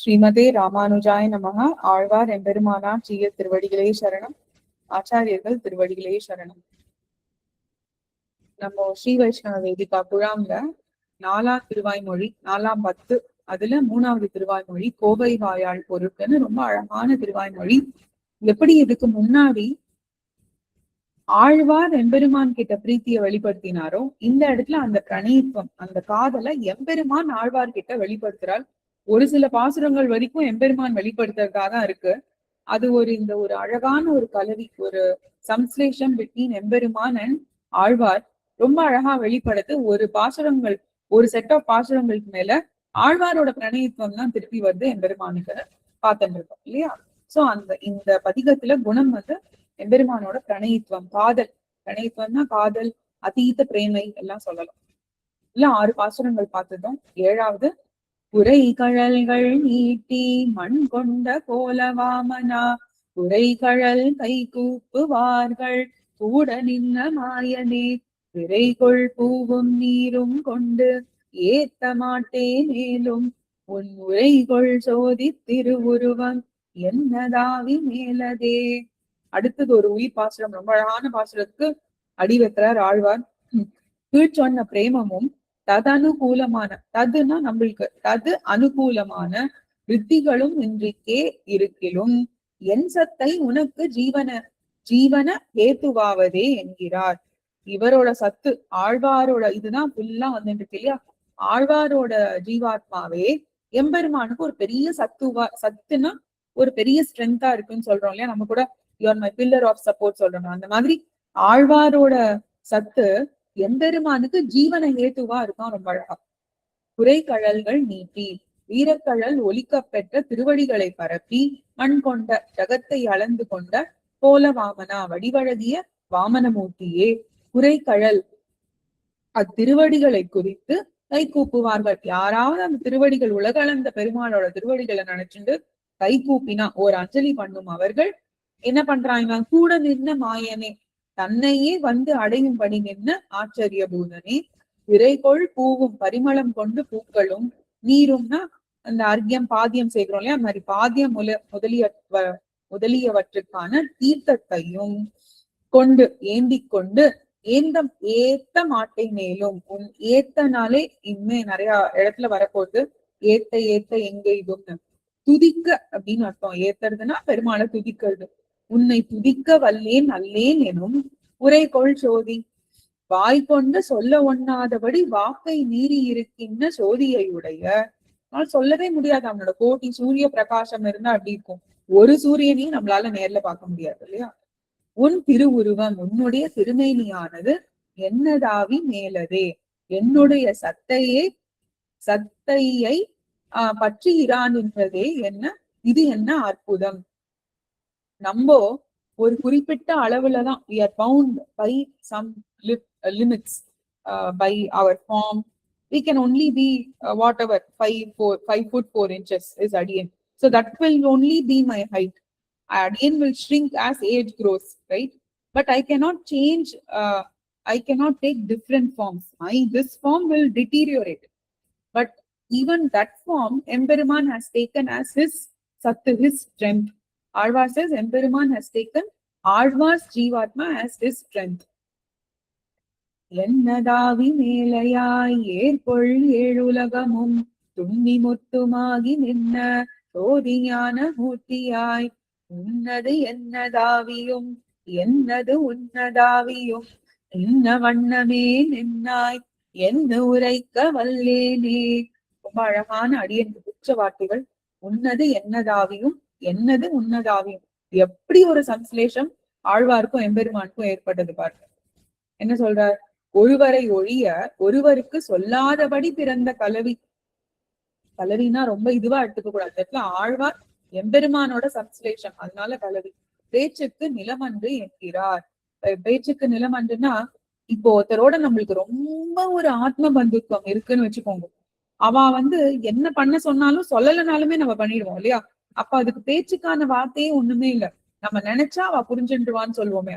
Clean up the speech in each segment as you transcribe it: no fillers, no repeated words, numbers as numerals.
ஸ்ரீமதே ராமானுஜாய நமக. ஆழ்வார் எம்பெருமானார் ஜீய திருவடிகளே சரணம். ஆச்சாரியர்கள் திருவடிகளே சரணம். நம்ம ஸ்ரீ வைஷ்ணவ வேதிகா குழாம்ல 4ஆம் திருவாய்மொழி 4ஆம் 10 அதுல 3வது திருவாய்மொழி கோவை வாயாள் பொருட்கன்னு ரொம்ப அழகான திருவாய்மொழி. எப்படி இதுக்கு முன்னாடி ஆழ்வார் எம்பெருமான் கிட்ட பிரீத்திய வெளிப்படுத்தினாரோ, இந்த இடத்துல அந்த பிரணயத்துவம், அந்த காதலை எம்பெருமான் ஆழ்வார் கிட்ட வெளிப்படுத்துறார். ஒரு சில பாசுரங்கள் வரைக்கும் எம்பெருமான் வெளிப்படுத்துறதா தான் இருக்கு. அது இந்த ஒரு அழகான ஒரு கலவி, ஒரு சம்ஸ்லேஷன் பிட்வீன் எம்பெருமான் அண்ட் ஆழ்வார் ரொம்ப அழகா வெளிப்படுத்து. ஒரு பாசுரங்கள், ஒரு செட் ஆஃப் பாசுரங்களுக்கு மேல ஆழ்வாரோட பிரணயத்துவம் தான் திருப்பி வருது எம்பெருமானுக்கு பார்த்துட்டு இருக்கோம் இல்லையா? சோ இந்த பதிகத்துல குணம் எம்பெருமானோட பிரணயத்துவம், காதல். பிரணயத்துவம்னா காதல், அதீத பிரேமை எல்லாம் சொல்லலாம். இல்ல 6 பாசுரங்கள் பார்த்ததும் 7வது உரை கழல்கள் நீட்டி மண் கொண்ட கோலவாமனா உரைகழல் கை கூப்புவார்கள் கூட நின்ன மாயனே விரைகொள் பூவும் நீரும் கொண்டு ஏத்த மாட்டே மேலும் உன் உரைகொள் சோதி திருவுருவம் என்னதாவி மேலதே. அடுத்தது ஒரு உயிர் பாசுரம், ரொம்ப அழகான பாசுரத்துக்கு அடி வைக்கிறார் ஆழ்வார். கீழ் சொன்ன பிரேமமும் ததனுகூலமான, ததுனா நம்மளுக்கு தது அனுகூலமான வித்திகளும் இன்றிக்கே இருக்கிலும் என் சத்தை உனக்கு ஜீவன ஏத்துவாவதே என்கிறார். இவரோட சத்து, ஆழ்வாரோட இதுதான் ஃபுல்லா வந்துட்டு இல்லையா? ஆழ்வாரோட ஜீவாத்மாவே எம்பெருமானுக்கு ஒரு பெரிய சத்துனா ஒரு பெரிய ஸ்ட்ரென்த்தா இருக்குன்னு சொல்றோம் இல்லையா? நம்ம கூட your my pillar of support சொல்றோம். அந்த மாதிரி ஆழ்வாரோட சத்து எம்பெருமானுக்கு ஜீவன ஏத்துவா இருக்கான். ரொம்ப அழகா குறைகழல்கள் நீட்டி வீரக்கழல் ஒலிக்க பெற்ற திருவடிகளை பரப்பி மண் கொண்ட ஜகத்தை அளந்து கொண்ட கோல வாமனா வடிவழகிய வாமனமூர்த்தியே குறைகழல் அத்திருவடிகளை குறித்து கை கூப்புவார்கள். யாராவது அந்த திருவடிகள், உலகளந்த பெருமாளோட திருவடிகளை நினைச்சுட்டு கை கூப்பினா, ஒரு அஞ்சலி பண்ணும் அவர்கள் என்ன பண்றாங்க? கூட நின்ன மாயனே, தன்னையே வந்து அடையும்படி நின்ன ஆச்சரிய பூதனே, விரைகொள் பூவும் பரிமளம் கொண்டு பூக்களும் நீரும்னா அந்த அர்க்கியம் பாத்தியம் சேர்க்கிறோம் இல்லையா? அந்த மாதிரி பாத்தியம் முதலியவற்றுக்கான தீர்த்தத்தையும் கொண்டு ஏந்தி கொண்டு ஏத்த மாட்டை மேலும் உன் ஏத்தனாலே இனிமே நிறைய இடத்துல வரப்போகுது. ஏத்த எங்க இதுன்னு துதிக்க அப்படின்னு அர்த்தம். ஏத்துறதுன்னா பெருமாளை துதிக்கிறது. உன்னை துதிக்க வல்லேன் அல்லேன் எனும் உரைகொள் சோதி, வாய் கொண்டு சொல்ல ஒண்ணாதபடி வாக்கை மீறி இருக்கின்ற சோதியை உடைய. சொல்லவே முடியாது. அவனோட கோட்டி சூரிய பிரகாசம் இருந்தா அப்படி இருக்கும். ஒரு சூரியனையும் நம்மளால நேர்ல பார்க்க முடியாது இல்லையா? உன் திருவுருவம், உன்னுடைய திருமேனியானது என்னதாவி மேலதே, என்னுடைய சத்தையை பற்றி இரான்ன்றதே என்ன, இது என்ன அற்புதம். நம்ம ஒரு குறிப்பிட்ட அளவுலதான் we are bound by some limits, by our form. We can only be whatever 5 foot 4 inches is adiyan. So that will only be my height. Adiyan will shrink as age grows, right? But I cannot change, I cannot take different forms. This form will deteriorate. But even that form Emperuman has taken as his Sattu, his strength. Alvar says Emperuman has taken Alvar's Jivatma as his strength. என்னதாவி மேலையாய் ஏற்பொள் ஏழுலகமும் துண்ணி முத்துமாகி நின்ன சோதிஞான மூர்த்தியாய் உன்னது என்னதாவியும் என்னது உன்னதாவியும் இன்ன வண்ணமே நின்னாய் என்ன உரைக்க வல்லேனே. ரொம்ப அழகான அடியன் உச்ச வார்த்தைகள். உன்னது என்னதாவியும் என்னது உன்னதாவியும். எப்படி ஒரு சம்ஸ்லேஷம் ஆழ்வாருக்கும் எம்பெருமானுக்கும் ஏற்பட்டது பாருங்க. என்ன சொல்றார்? ஒருவரை ஒழிய ஒருவருக்கு சொல்லாதபடி பிறந்த கலவி. கலவினா ரொம்ப இதுவா எடுத்துக்க கூடாது. இடத்துல ஆழ்வார் எம்பெருமானோட சம்ஸ்லேஷம், அதனால கலவி. பேச்சுக்கு நிலமன்று என்கிறார். பேச்சுக்கு நிலமன்றுனா இப்போ ஒருத்தரோட நம்மளுக்கு ரொம்ப ஒரு ஆத்ம பந்துத்துவம் இருக்குன்னு வச்சுக்கோங்க. அவ என்ன பண்ண சொன்னாலும் சொல்லலைனாலுமே நம்ம பண்ணிடுவோம் இல்லையா? அப்ப அதுக்கு பேச்சுக்கான வார்த்தையே ஒண்ணுமே இல்ல. நம்ம நினைச்சா அவ புரிஞ்சுடுவான்னு சொல்லுவோமே,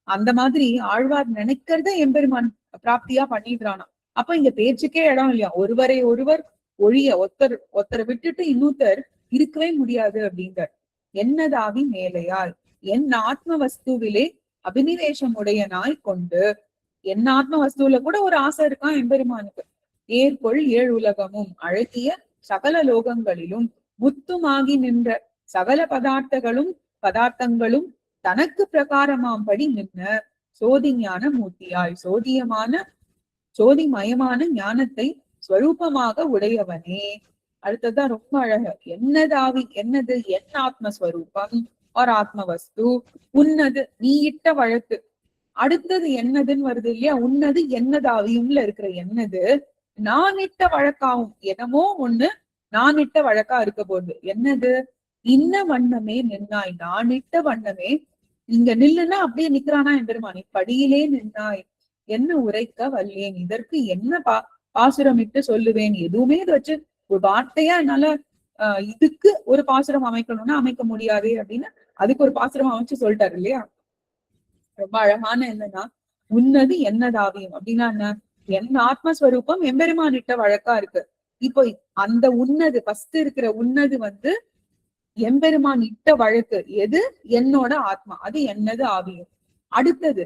அந்த மாதிரி ஆழ்வார் நினைக்கிறத எம்பெருமான் பிராப்தியா பண்ணிடுறானா. அப்ப இங்க பேச்சுக்கே இடம் இல்லையா? ஒருவரை ஒருவர் ஒழிய ஒருத்தரை விட்டுட்டு இன்னொருத்தர் இருக்கவே முடியாது அப்படிங்கிறார். என்னதாவி மேலையால் என் ஆத்ம வஸ்துவிலே அபினிவேசம் உடையனாய் கொண்டு, என் ஆத்ம வஸ்துவில கூட ஒரு ஆசை இருக்கான் எம்பெருமானுக்கு. ஏற்கொள் ஏழு உலகமும் அழகிய சகல லோகங்களிலும் முத்துமாகி நின்ற சகல பதார்த்தங்களும் தனக்கு பிரகாரமாம்படி நின்ன சோதிஞான மூர்த்தியாய் சோதிமயமான ஞானத்தை ஸ்வரூபமாக உடையவனே. அடுத்ததுதான் ரொம்ப அழகு. என்னதாவி, என்னது என் ஆத்மஸ்வரூபம் ஒரு ஆத்ம வஸ்து, உன்னது நீ இட்ட வழக்கு. அடுத்தது என்னதுன்னு வருது இல்லையா, உன்னது என்னதாவியும்ல இருக்கிற என்னது நான் இட்ட வழக்காவும், என்னமோ ஒண்ணு நான் இட்ட வழக்கா இருக்க போகுது. என்னது, இன்ன வண்ணமே நின்னாய், நான் இட்ட வண்ணமே இங்க நில்லுன்னா அப்படியே நிக்கிறானா எம்பெருமான், படியிலே நின்னாய் என்ன உரைக்க வல்லேன், இதற்கு என்ன பாசுரமிட்டு சொல்லுவேன், எதுவுமே இதை வச்சு ஒரு வார்த்தையா என்னால இதுக்கு ஒரு பாசுரம் அமைக்கணும்னா அமைக்க முடியாது அப்படின்னு அதுக்கு ஒரு பாசுரம் அமைச்சு சொல்லிட்டாரு இல்லையா. ரொம்ப அழகான என்னன்னா, உன்னது என்னதாவியும் அப்படின்னா என்ன, என் ஆத்மஸ்வரூபம் எம்பெருமான் இட்ட வழக்கா இருக்கு. இப்போ அந்த உன்னது ஃபர்ஸ்ட் இருக்கிற உன்னது எம்பெருமான் இட்ட வழக்கு. எது, என்னோட ஆத்மா, அது என்னது ஆவியும். அடுத்தது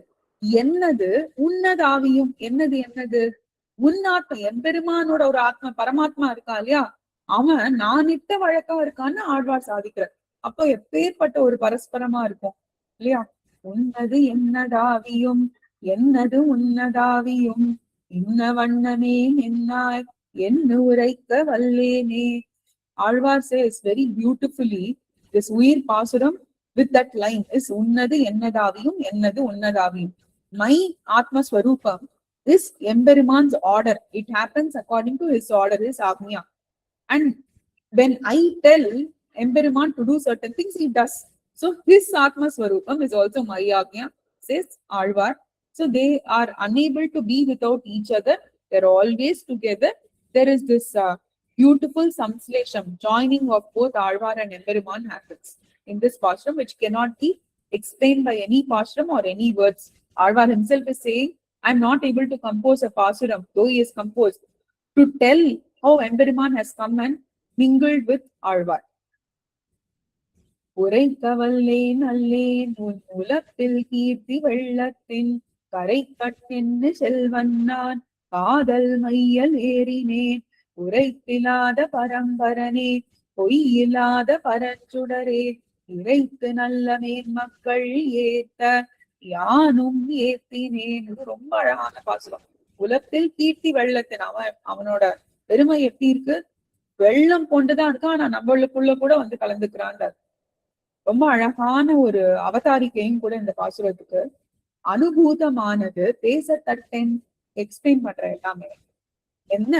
என்னது உன்னது ஆவியும். என்னது உன்னாத்மா, எம்பெருமானோட ஒரு ஆத்மா பரமாத்மா இருக்கா இல்லையா, அவன் நான் இட்ட வழக்கா இருக்கான்னு ஆழ்வார் சாதிக்கிறார். அப்போ எப்பேற்பட்ட ஒரு பரஸ்பரமா இருக்கும் இல்லையா. உன்னது என்னதாவியும் என்னது உன்னதாவியும் இன்ன வண்ணமே நின்னாய் என்ன உரைக்க வல்லேனே. Alvar says very beautifully this உயிர் பாசுரம் with that line is உன்னது என்னதாவியும் என்னது உன்னதாவியும். My Atma Swarupam is எம்பெருமான்'s order. It happens according to his order, his Agnya. And when I tell எம்பெருமான் to do certain things, he does. So his Atma Swarupam is also my Agnya, says Alvar. So they are unable to be without each other. They're always together. There is this beautiful samslesham, joining of both Alvar and Emperuman happens in this pasuram, which cannot be explained by any pasuram or any words. Alvar himself is saying, I'm not able to compose a pasuram, though he has composed, to tell how Emperuman has come and mingled with Alvar. உரைக்கவல்லேன் அல்லேன் உன் உலப்பில் கீர்த்தி வெள்ளத்தின் கரை கட்டின்னு செல்வன்னான் காதல் மையல் ஏறினேன் உரைப்பில்லாத பரம்பரனே பொய்யில்லாத பரஞ்சுடரே இறைத்து நல்ல மேன்மக்கள் ஏத்த யானும் ஏத்தினேன். இது ரொம்ப அழகான பாசுரம். உலகத்தில் கீர்த்தி வெள்ளத்தின், அவனோட பெருமை எப்படி இருக்கு, வெள்ளம் கொண்டுதான் இருக்கு, ஆனா நம்மளுக்குள்ள கூட கலந்துக்கிறான். ரொம்ப அழகான ஒரு அவதாரிக்கையும் கூட இந்த பாசுரத்துக்கு. அனுபூதமானது பேசத்தட்டேன் எக்ஸ்பிளைன் பண்ற எல்லாமே. என்ன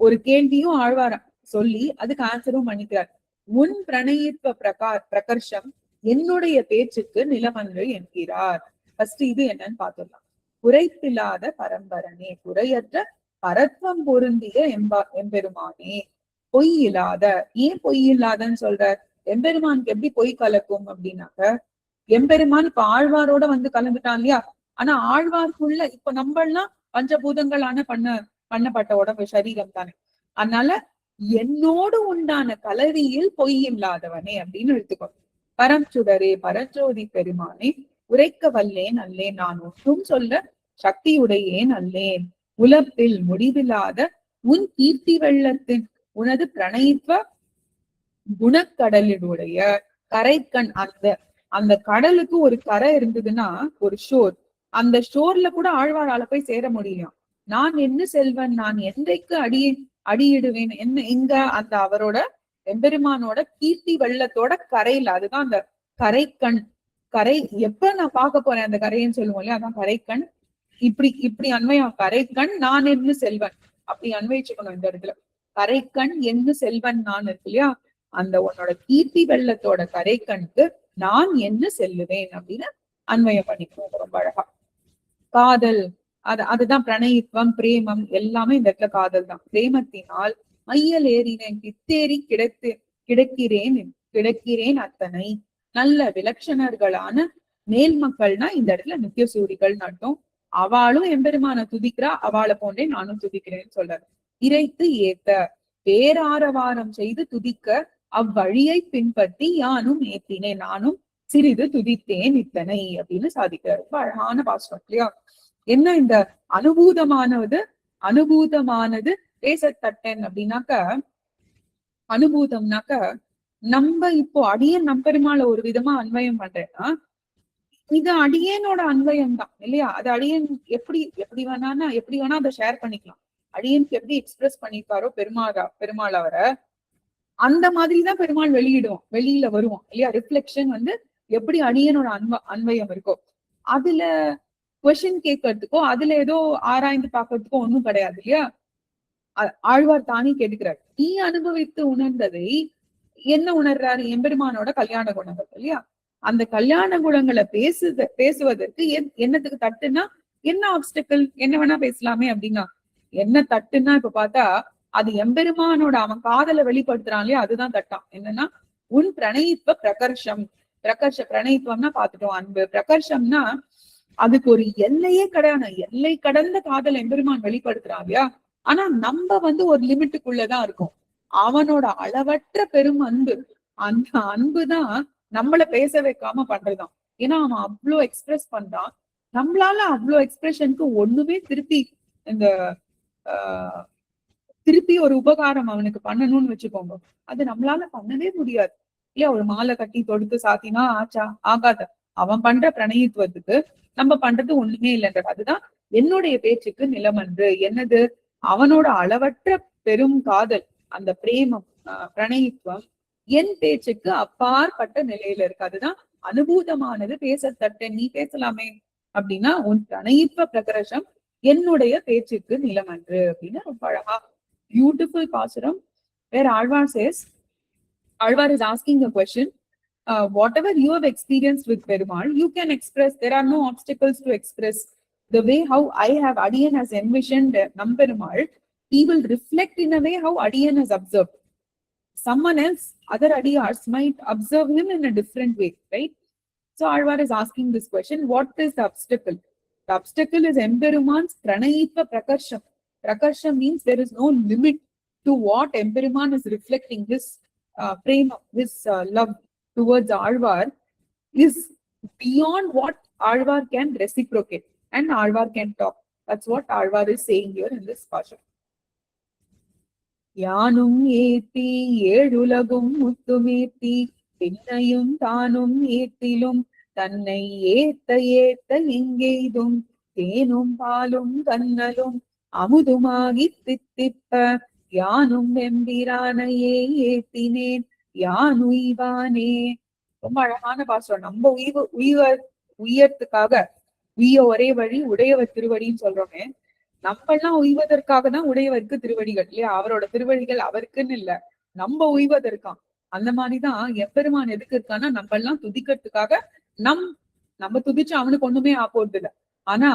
ஒரு கேள்வியும் ஆழ்வார சொல்லி அதுக்கு ஆன்சரும் பண்ணிக்கிறார். முன் பிரணயித்வ பிரகர்ஷம் என்னுடைய பேச்சுக்கு நிலமன்று என்கிறார். ஃபர்ஸ்ட் இது என்னன்னு பார்த்துடலாம். குறைப்பில்லாத பரம்பரனே, குறையற்ற பரத்வம் பொருந்திய எம்பெருமானே, பொய் இல்லாத. ஏன் பொய் இல்லாதன்னு சொல்ற, எம்பெருமானுக்கு எப்படி பொய் கலக்கும் அப்படின்னாக்க, எம்பெருமான் இப்ப ஆழ்வாரோட கலந்துட்டான் இல்லையா, ஆனா ஆழ்வாருக்குள்ள இப்ப நம்மளாம் பஞ்சபூதங்களான பண்ணப்பட்ட உடம்பு சரீரம் தானே. அதனால என்னோடு உண்டான கலவியில் பொய் இல்லாதவனே அப்படின்னு எடுத்துக்கோ. பரஞ்சுடரே பரஞ்சோதி பெருமானே உரைக்க வல்லேன் அல்லேன், நான் ஒன்றும் சொல்ல சக்தியுடையேன் அல்லேன். உலப்பில் முடிவில்லாத உன் கீர்த்தி வெள்ளத்தின் உனது பிரணயித்வ குணக்கடலினுடைய கரைக்கண். அந்த கடலுக்கு ஒரு கரை இருந்ததுன்னா ஒரு ஷோர், அந்த ஷோர்ல கூட ஆழ்வாரால போய் சேர முடியும். நான் என்ன செல்வன், நான் என்றைக்கு அடியிடுவேன் என்ன எங்க, அந்த அவரோட எம்பெருமானோட கீர்த்தி வெள்ளத்தோட கரையில. அதுதான் அந்த கரைக்கண். கரை எப்ப நான் பார்க்க போறேன் அந்த கரைன்னு சொல்லுவோம் இல்லையா, அதான் கரைக்கண். இப்படி அன்வயம், கரைக்கண் நான் என்ன செல்வன் அப்படி அன்வயிச்சுக்கணும் இந்த இடத்துல. கரைக்கண் என்ன செல்வன் நான் இருக்கு இல்லையா, அந்த உன்னோட கீர்த்தி வெள்ளத்தோட கரைக்கண்ணுக்கு நான் என்ன செல்லுவேன் அப்படின்னு அன்வயம் பண்ணிக்கணும். ரொம்ப அழகா. காதல், அதுதான் பிரணயித்வம், பிரேமம் எல்லாமே இந்த இடத்துல காதல் தான். பிரேமத்தினால் மையல் ஏறினேன் கித்தேறி கிடக்கிறேன் அத்தனை நல்ல விலட்சணர்களான மேல் மக்கள்னா இந்த இடத்துல நித்திய சூரிகள் நட்டும். அவளும் எம்பெருமான துதிக்கிறா, அவளை போன்றே நானும் துதிக்கிறேன்னு சொல்றாரு. இறைத்து ஏத்த, பேராரவாரம் செய்து துதிக்க அவ்வழியை பின்பற்றி யானும் ஏத்தினேன், நானும் சிறிது துதித்தேன் இத்தனை அப்படின்னு சாதிக்கிறார். ரொம்ப அழகான பாஸ்டம் இல்லையா? என்ன இந்த அனுபூதமானது பேசத்தட்டன் அப்படின்னாக்க, அனுபூதம்னாக்க நம்ம இப்போ அடியன் நம்பெருமாள ஒரு விதமா அன்வயம் பண்றேன்னா இது அடியனோட அன்வயம் தான் இல்லையா? அது அடியன் எப்படி வேணா அதை ஷேர் பண்ணிக்கலாம். அடியனுக்கு எப்படி எக்ஸ்பிரஸ் பண்ணிருக்காரோ பெருமாள் அவரை அந்த மாதிரிதான் பெருமாள் வெளியில வருவோம் இல்லையா? ரிஃப்ளெக்ஷன் எப்படி அடியனோட அன்வயம் இருக்கோ அதுல கொஸ்டின் கேட்கறதுக்கோ அதுல ஏதோ ஆராய்ந்து பாக்குறதுக்கோ ஒண்ணும் கிடையாது இல்லையா? ஆழ்வார் தானே கேட்டுக்கிறார். நீ அனுபவித்து உணர்ந்ததை என்ன உணர்றாரு? எம்பெருமானோட கல்யாண குணங்கள் இல்லையா? அந்த கல்யாண குணங்களை பேசுவதற்கு என்னத்துக்கு தட்டுன்னா என்ன ஆப்ஸ்டக்கிள்? என்ன வேணா பேசலாமே அப்படின்னா என்ன தட்டுன்னா இப்ப பார்த்தா அது எம்பெருமானோட அவன் காதலை வெளிப்படுத்துறான் இல்லையா? அதுதான் தட்டான். என்னன்னா உன் பிரணயித்வ பிரணயித்வம்னா பாத்துட்டோம். அன்பு பிரகர்ஷம்னா அதுக்கு ஒரு எல்லையே கிடையாது. எல்லை கடந்த காதல் எம்பெருமான் வெளிப்படுத்துறான் இல்லையா? ஆனா நம்ம ஒரு லிமிட்டுக்குள்ளதான் இருக்கும். அவனோட அளவற்ற பெரும் அன்பு, அந்த அன்புதான் நம்மள பேச வைக்காம பண்றதுதான். ஏன்னா அவன் அவ்வளோ எக்ஸ்பிரஸ் பண்றான். நம்மளால அவ்வளோ எக்ஸ்பிரஷனுக்கு ஒண்ணுமே திருப்பி ஒரு உபகாரம் அவனுக்கு பண்ணணும்னு வச்சுக்கோங்க, அது நம்மளால பண்ணவே முடியாது இல்லையா? ஒரு மாலை கட்டி தொடுத்து சாத்தினா ஆச்சா? ஆகாத. அவன் பண்ற பிரணயித்துவத்துக்கு நம்ம பண்றது ஒண்ணுமே இல்லைன்றது. அதுதான் என்னுடைய பேச்சுக்கு நிலமன்று. என்னது? அவனோட அளவற்ற பெரும் காதல், அந்த பிரேமம், பிரணயித்துவம் என் பேச்சுக்கு அப்பாற்பட்ட நிலையில இருக்கு. அதுதான் அனுபூதமானது பேசத்தட்ட. நீ பேசலாமே அப்படின்னா உன் பிரணயித்துவ பிரகர்ஷம் என்னுடைய பேச்சுக்கு நிலமன்று அப்படின்னு ரொம்ப அழகா பியூட்டிஃபுல் பாசுரம். வேற Alvar is asking a question. Whatever you have experienced with Perumal, you can express. There are no obstacles to express. The way how Adiyan has envisioned Namperumal, he will reflect in a way how Adiyan has observed. Someone else, other Adiyars might observe him in a different way, right? So Alvar is asking this question, what is the obstacle? The obstacle is Emperuman's Pranayitva Prakarsham. Prakarsham means there is no limit to what Emperuman is reflecting. His prema, his love towards Alvar is beyond what Alvar can reciprocate and Alvar can talk. That's what Alvar is saying here in this passion. யானும் ஏத்தி ஏழுலகும் முத்துமேத்தி பின்னையும் தானும் ஏத்திலும் தன்னை ஏத்த எங்கெய்தும் தேனும் பாலும் கண்ணலும் அமுதுமாகி தித்திப்ப யானும் எம்பிரானையே ஏத்தினேன் யான் உய்வானே. ரொம்ப அழகான பாசுரம். நம்ம உயர்த்துக்காக உய்ய ஒரே வழி உடையவர் திருவடின்னு சொல்றோமே, நம்ம எல்லாம் உய்வதற்காக தான் உடையவருக்கு திருவடிகள் இல்லையா? அவரோட திருவடிகள் அவருக்குன்னு இல்ல, நம்ம உய்வதற்கான். அந்த மாதிரிதான் எப்பெருமான் எதுக்கு இருக்கான்னா நம்ம எல்லாம் துதிக்கிறதுக்காக. நம்ம துதிச்சு அவனுக்கு ஒண்ணுமே ஆப்போறது இல்ல. ஆனா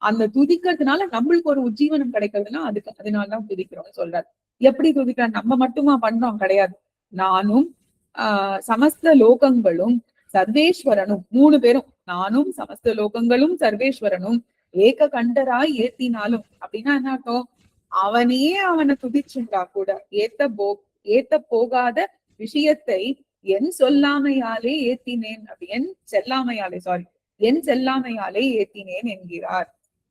அந்த துதிக்கிறதுனால நம்மளுக்கு ஒரு உஜ்ஜீவனம் கிடைக்கிறதுனா அதனாலதான் துதிக்கிறோம்னு சொல்றாரு. எப்படி துதிக்கிற? நம்ம மட்டுமா பண்றோம்? கிடையாது. நானும் சமஸ்த லோகங்களும் சர்வேஸ்வரனும், 3 பேரும், நானும் சமஸ்த லோகங்களும் சர்வேஸ்வரனும் ஏக கண்டராய் ஏத்தினாலும் அப்படின்னா என்ன அர்த்தம்? அவனை துதிச்சுண்டா கூட ஏத்த போகாத விஷயத்தை என் சொல்லாமையாலே ஏத்தினேன். என் செல்லாமையாலே ஏத்தினேன் என்கிறார்.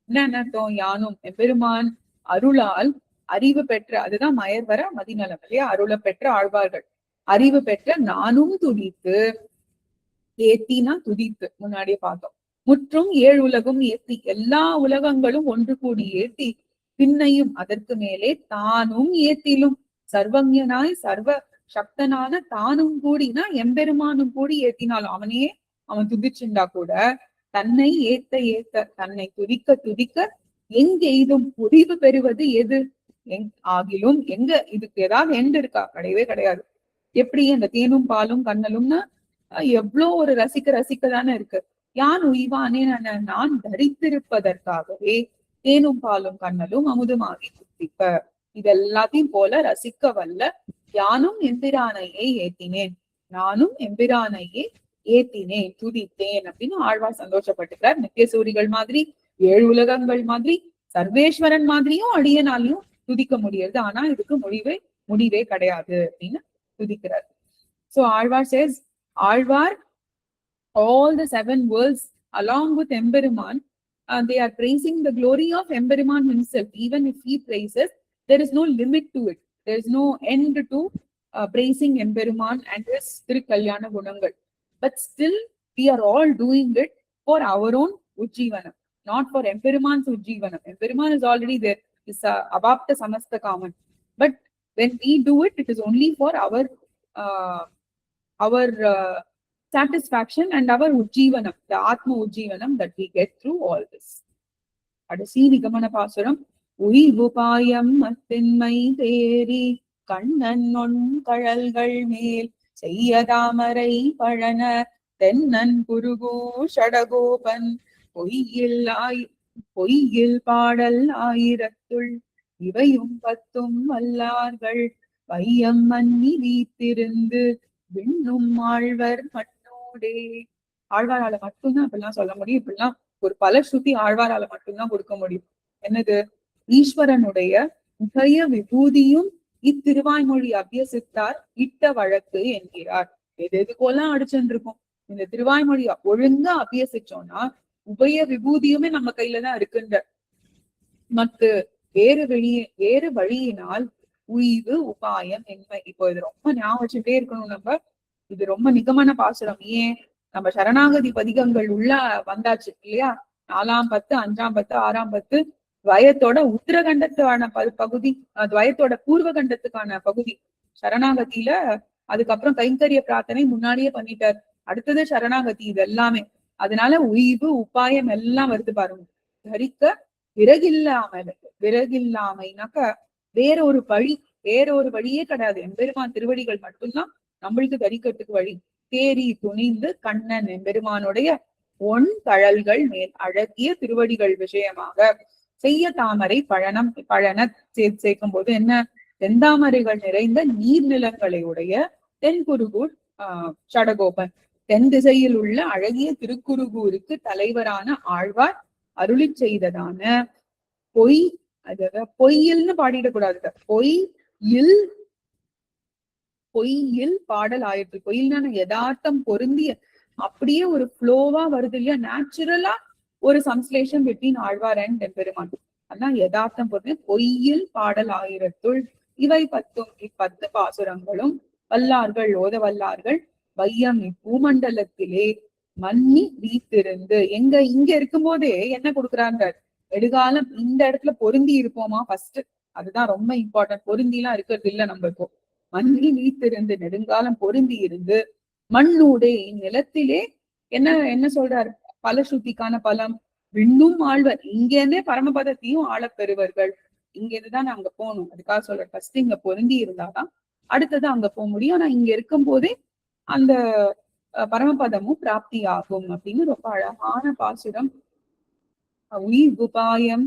என்ன அர்த்தம்? யானும் எம்பெருமான் அருளால் அறிவு பெற்ற, அதுதான் மயர்வர மதிநலம் இல்லையா? அருளை பெற்ற ஆழ்வார்கள் அறிவு பெற்ற நானும் துதித்து, ஏத்தினா துதித்து முன்னாடியே பார்த்தோம். முற்றும் 7 உலகும் ஏத்தி, எல்லா உலகங்களும் ஒன்று கூடி ஏத்தி, பின்னையும் அதற்கு மேலே தானும் ஏத்திலும் சர்வஞனாய் சர்வ சக்தனான தானும் கூடினா எம்பெருமானும் கூடி ஏத்தினாலும் அவன் துதிச்சுண்டா கூட தன்னை ஏத்த தன்னை துதிக்க எங்கெய்தும் முடிவு பெறுவது எது ஆகிலும் இதுக்கு ஏதாவது எண்டு இருக்கா? கிடையவே கிடையாது. எப்படி அந்த தேனும் பாலும் கண்ணலும்னா எவ்வளோ ஒரு ரசிக்க தானே இருக்கு. யான் உய்வானே, நான் தரித்திருப்பதற்காகவே தேனும் பாலும் கண்ணலும் அமுதுமாகி துதிப்ப, இதெல்லாத்தையும் போல ரசிக்க வல்ல யானும் எம்பிரானையே ஏத்தினேன், நானும் எம்பிரானையே ஏத்தினேன் துதித்தேன் அப்படின்னு ஆழ்வார் சந்தோஷப்பட்டுக்கிறார். நித்திய சூரிகள் மாதிரி 7 உலகங்கள் மாதிரி சர்வேஸ்வரன் மாதிரியும் அடியனாலையும் துதிக்க முடியாது. ஆனா இதுக்கு முடிவே முடிவே கிடையாது அப்படின்னு துதிக்கிறார். So Alvar says, Alvar, all the seven worlds along with Emperuman, they are praising the glory of Emperuman himself. Even if he praises, there is no limit to it. There is no end to praising Emperuman and his Kalyana Gunangal. But still, we are all doing it for our own Ujjivanam, not for Emperuman's Ujjivanam. Emperuman is already there. It's Abapta Samasta Kaman. But when we do it, it is only for our satisfaction and our Ujjivanam, the Atma Ujjivanam that we get through all this. கடைசி நிகமன பாசுரம். உய்வுபாயம் மத்தின்மை தேரி Kannan none கழல்கள் மேல் செய்யதாமரை பழன தென்னன் குருகோ ஷடகோபன் பொய்யில் பாடல் ஆயிரத்துள் இவையும் பத்தும் வல்லார்கள் வையம் மன்னி வீத்திருந்து விண்ணும் ஆழ்வர் மண்ணோடே. ஆழ்வாரால மட்டும்தான் இப்படிலாம் சொல்ல முடியும். இப்படிலாம் ஒரு பல ஸ்ருதி ஆழ்வாரால மட்டும்தான் கொடுக்க முடியும். என்னது? ஈஸ்வரனுடைய உபய விபூதியும் இத்திருவாய்மொழி அபியசித்தார் இட்ட வழக்கு என்கிறார். எதுக்கெல்லாம் அடிச்சுட்டு இருக்கும். இந்த திருவாய்மொழி ஒழுங்கா அபியசிச்சோம்னா உபய விபூதியுமே நம்ம கையிலதான் இருக்குன்ற மத்து வேறு வழியினால் உய்வு உபாயம் என்மை. இப்போ இது ரொம்ப ஞாபகம் வச்சுட்டே இருக்கணும் நம்ம. இது ரொம்ப நிகமன பாசுரம். ஏன்? நம்ம சரணாகதி பதிகங்கள் உள்ள வந்தாச்சு இல்லையா? 4ஆம் பத்து, 5ஆம் பத்து, 6ஆம் பத்து துவயத்தோட உத்தரகண்டத்துக்கான பகுதி, துவயத்தோட பூர்வகண்டத்துக்கான பகுதி சரணாகதியில. அதுக்கப்புறம் கைங்கரிய பிரார்த்தனை முன்னாடியே பண்ணிட்டார். அடுத்தது சரணாகதி. இது எல்லாமே அதனால உய்வு உபாயம் எல்லாம் வருது பாருங்க. தரிக்க விறகில்லாமைனாக்க வேற ஒரு வழியே கிடையாது. எம்பெருமான் திருவடிகள் மட்டும்தான் நம்மளுக்கு தரிக்கிறதுக்கு வழி. தேரி துணிந்து கண்ணன் எம்பெருமானுடைய ஒன் தழல்கள் மேல் அழகிய திருவடிகள் விஷயமாக செய்ய தாமரை பழன சேர்க்கும் போது என்ன? தென்தாமரைகள் நிறைந்த நீர்நிலங்களை உடைய தென்குருகூர் ஷடகோபன், தென் திசையில் உள்ள அழகிய திருக்குருகூருக்கு தலைவரான ஆழ்வார் அருளி செய்ததான பொய்யில்னு பாடிடக்கூடாது. பொய்யில் பாடல் ஆயிற்று. பொய்யில்னா யதார்த்தம் பொருந்திய அப்படியே ஒரு ஃப்ளோவா வருது இல்லையா? நேச்சுரலா ஒரு சம்ஸ்லேஷன் பிட்வீன் ஆழ்வார் அண்ட் எம்பெருமான். அதான் யதார்த்தம் பொருந்திய பொய்யில் பாடல் ஆயிரத்துள் இவை 10 பாசுரங்களும் வல்லார்கள் ஓத வல்லார்கள் வையம் பூமண்டலத்திலே மன்னி வீத்திருந்து. இங்க இருக்கும் போதே என்ன கொடுக்குறாங்க? நெடுகாலம் இந்த இடத்துல பொருந்தி இருப்போமா? ஃபர்ஸ்ட் அதுதான் ரொம்ப இம்பார்ட்டன்ட். பொருந்தி எல்லாம் இருக்கிறது இல்ல நம்ம இப்போ. மன்னி வீத்திருந்து நெடுங்காலம் பொருந்தி இருந்து மண்ணூடே நிலத்திலே என்ன சொல்றாரு? பலஸ்ருதிக்கான பலம் விண்ணும் ஆழ்வர். இங்க இருந்தே பரமபதத்தையும் ஆளப் பெறுவர்கள். இங்க இருந்துதான் அங்க போகணும். அதுக்காக சொல்ற ஃபர்ஸ்ட் இங்க பொருந்தி இருந்தாதான் அடுத்தது அங்க போக முடியும். ஆனா இங்க இருக்கும் போதே அந்த பரமபதமும் பிராப்தி ஆகும் அப்படின்னு ரொம்ப அழகான பாசுரம். உய்வுபாயம்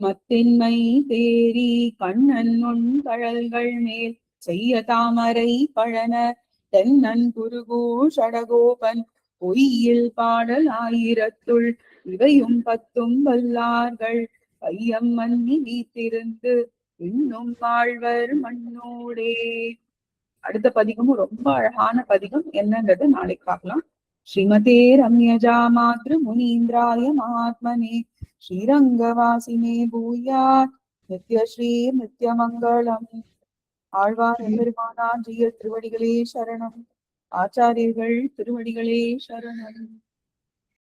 மத்தின்மை தேரி கண்ணன் நொன் கழல்கள் மேல் செய்ய தாமரை பழன தென்னன் குருகூ ஷடகோபன் பொய்யில் பாடல் ஆயிரத்துள் இவையும் 10 வல்லார்கள் பையம் மன்னி வீத்திருந்து இன்னும் வாழ்வர் மண்ணோடே. அடுத்த பதிகமும் ரொம்ப அழகான பதிகம். என்னன்றது நாளைக்கு பார்க்கலாம். ஸ்ரீமதே ரம்யஜா மாத்ரு முனீந்திராய மகாத்மனே ஸ்ரீரங்கவாசினே பூயாத் நித்யஸ்ரீ நித்யமங்கலம். ஆழ்வார் எம்பெருமானார் ஜீயர் திருவடிகளே சரணம். ஆச்சாரியர்கள் திருவடிகளே சரணம்.